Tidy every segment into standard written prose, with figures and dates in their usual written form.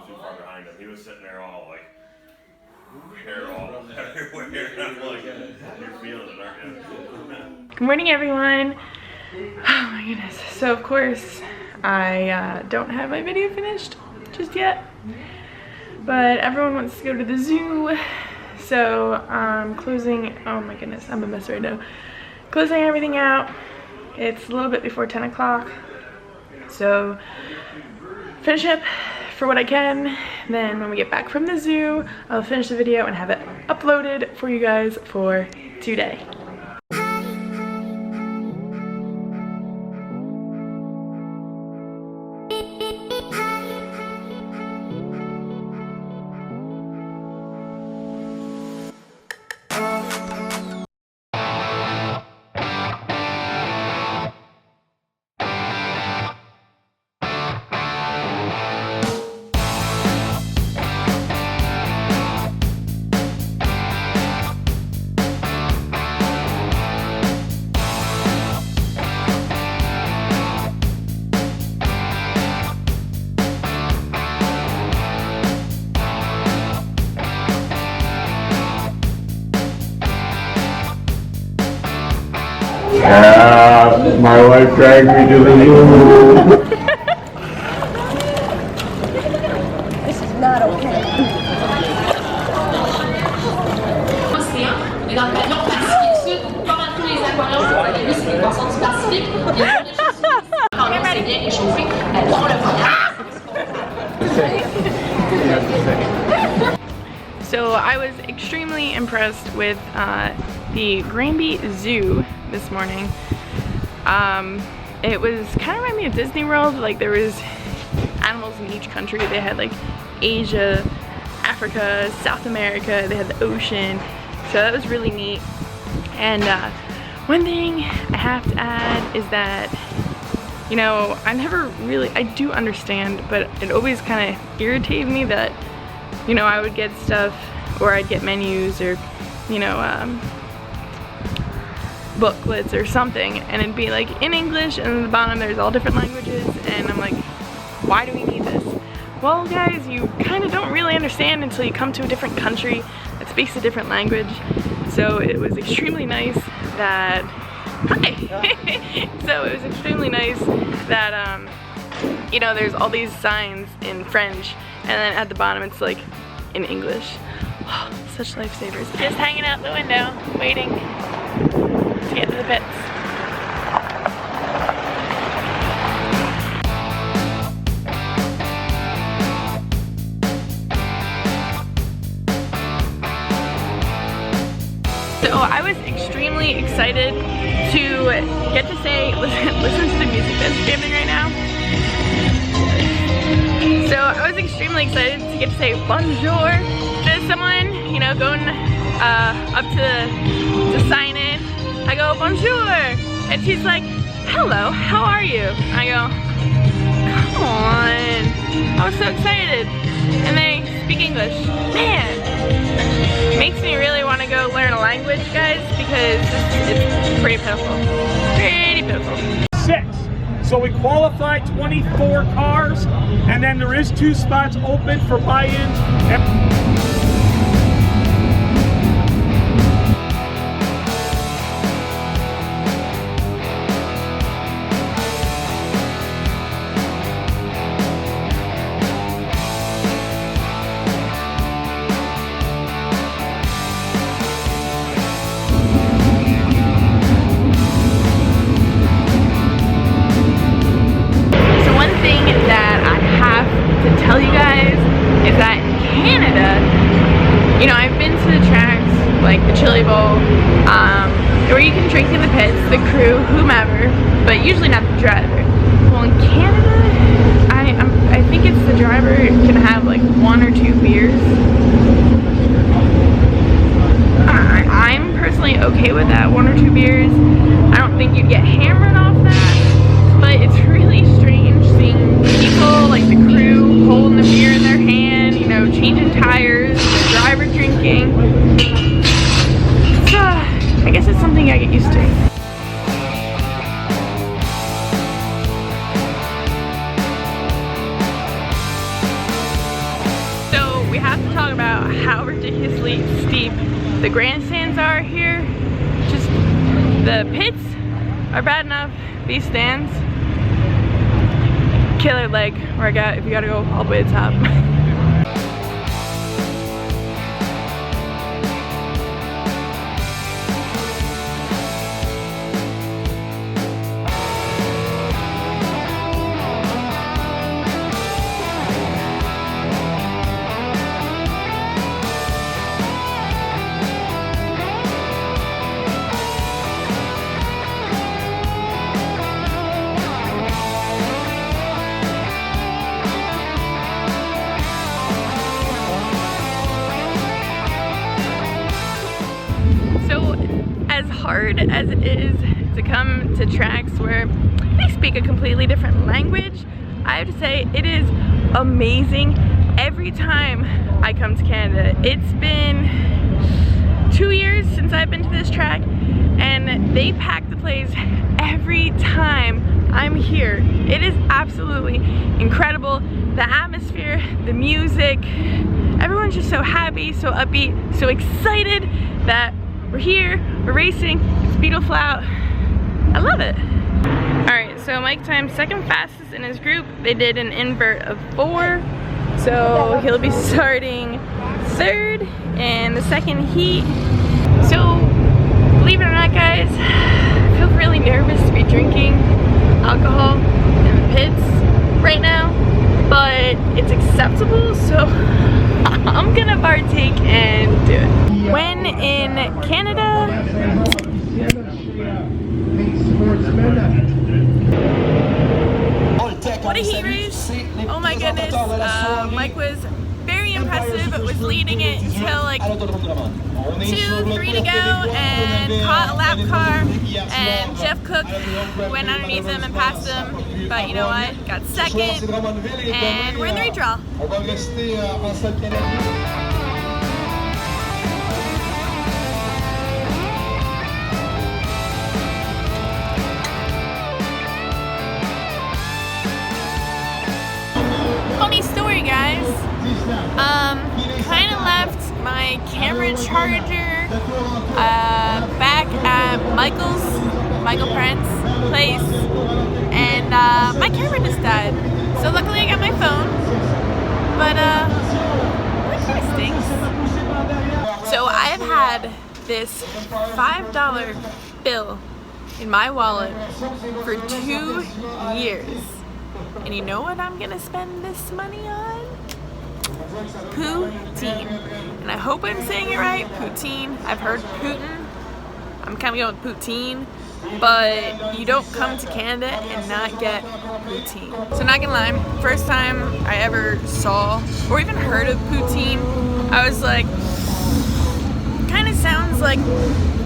not too far behind him. He was sitting there all like, hair all everywhere. I'm like, you're feeling it, aren't you? Good morning, everyone. Oh my goodness. So of course, I don't have my video finished just yet, but everyone wants to go to the zoo. So I'm closing, oh my goodness, I'm a mess right now. Closing everything out. It's a little bit before 10 o'clock. So finish up for what I can. Then when we get back from the zoo, I'll finish the video and have it uploaded for you guys for today. Yeah, my wife dragged me to the zoo. This is not okay. Et dans le pavillon Pacifique Sud, comme dans tous les aquariums, vous voyez, lui, c'est les poissons du Pacifique. Il y a une chose quand l'eau s'est bien réchauffée, pour le voyage. So I was extremely impressed with the Granby Zoo this morning. It was kind of reminded me of Disney World. Like, there was animals in each country. They had like Asia, Africa, South America, they had the ocean. So that was really neat. And one thing I have to add is that, you know, I do understand, but it always kind of irritated me that, you know, I would get stuff, or I'd get menus, or, you know, booklets or something, and it'd be like in English, and at the bottom there's all different languages, and I'm like, why do we need this? Well, guys, you kind of don't really understand until you come to a different country that speaks a different language. So it was extremely nice that, so it was extremely nice that, you know, there's all these signs in French, and then at the bottom it's like in English. Oh, such lifesavers. Just hanging out the window, waiting to get to the pits. So I was extremely excited to get to say, listen to the music that's jamming right now. So I was extremely excited to get to say bonjour to someone, you know, going up to sign in. I go, bonjour, and she's like, hello, how are you? I go, come on, I was so excited. And they speak English. Man, makes me really want to go learn a language, guys, because it's pretty pitiful. Pretty pitiful. 6. So we qualified 24 cars, and then there is 2 spots open for buy-ins. Tell you guys is that in Canada, you know, I've been to the tracks like the Chili Bowl, where you can drink in the pits, the crew, whomever, but usually not the driver. Well, in Canada, I think it's the driver can have like 1 or 2 beers. I'm personally okay with that, 1 or 2 beers. I don't think you'd get hammered off that, but it's really strange seeing people like the crew holding the beer in their hand, you know, changing tires, the driver drinking. So, I guess it's something I get used to. talk about how ridiculously steep the grandstands are here. Just the pits are bad enough. These stands, killer leg workout if you gotta go all the way to the top. As hard as it is to come to tracks where they speak a completely different language, I have to say it is amazing every time I come to Canada. It's been 2 years since I've been to this track, and they pack the place every time I'm here. It is absolutely incredible. The atmosphere, the music, everyone's just so happy, so upbeat, so excited that we're here, we're racing, it's beautiful out. I love it. Alright, so Mike timed second fastest in his group. They did an invert of 4. So he'll be starting third in the second heat. So, believe it or not guys, I feel really nervous to be drinking alcohol in the pits right now. But it's acceptable, so I'm gonna partake and do it. When in Canada, what a heat race! Oh my goodness, Mike was very impressive, but was leading it until like 2, 3 to go and caught a lap car, and Jeff Cook went underneath him and passed him, but you know what, got second, and we're in the redraw. Funny story guys, kind of left my camera charger back at Michael Prince's place, and my camera just died. So luckily I got my phone, but it kind of stinks. So I've had this $5 bill in my wallet for 2 years. And you know what I'm gonna spend this money on? Poutine. And I hope I'm saying it right, poutine. I've heard Putin. I'm kind of going with poutine. But you don't come to Canada and not get poutine. So not gonna lie, first time I ever saw or even heard of poutine, I was like, kind of sounds like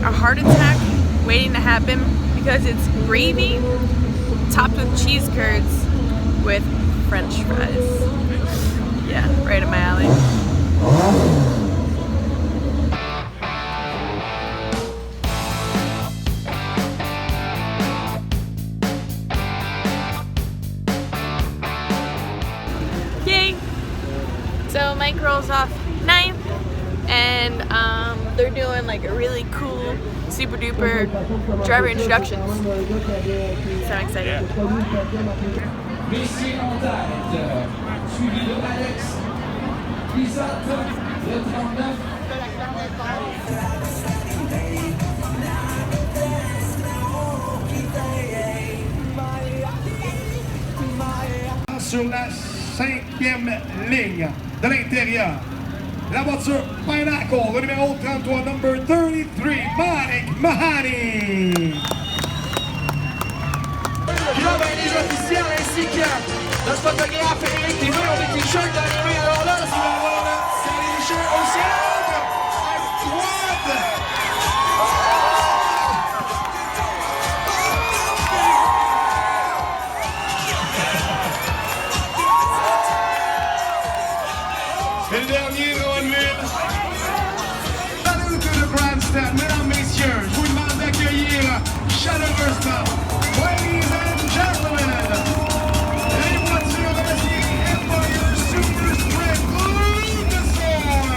a heart attack waiting to happen, because it's gravy topped with cheese curds with French fries. Yeah, right in my alley. Yay! So Mike rolls off 9th, and they're doing like a really cool, super duper driver introductions. So I'm excited. Messieurs en tête, suivi de Alex, Lisotte, le 39. Sur la 5e ligne de l'intérieur, la voiture Pineapple, le numéro 33, number 33, Mike Mahani. Puis là, ben, les officiels ainsi que notre photographe Eric TV ont des t-shirts d'arrivée. Alors là, si vous voulez voir là, c'est les t-shirts au centre, à droite. Et le dernier, Drummond. Salut to the grandstand, mesdames, messieurs, je vous demande d'accueillir chaleureusement, ladies and gentlemen, les voitures de la série Empire Super Sprint Zoo de Granby.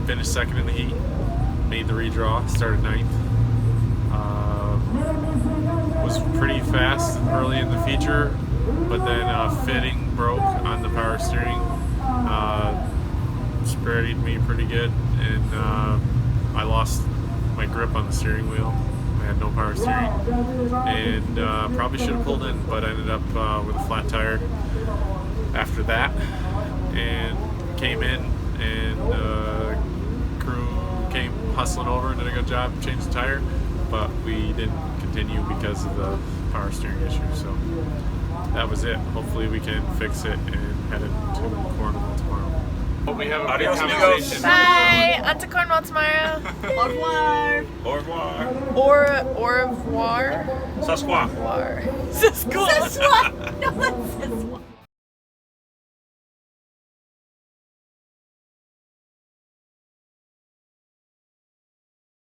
finished second in the heat, made the redraw, started 9th. Was pretty fast early in the feature, but then fitting broke on the power steering. Spreadied me pretty good, and I lost my grip on the steering wheel. I had no power steering, and probably should have pulled in, but I ended up with a flat tire after that, and came in, and crew came hustling over and did a good job, changed the tire, but we didn't continue because of the power steering issue. So that was it. Hopefully we can fix it and head into Cornwall tomorrow. Hope we have a good conversation. Bye! On to Cornwall tomorrow. Au revoir. Au revoir. Au revoir. Sasquatch. Sasquatch. No, that's Sasquatch.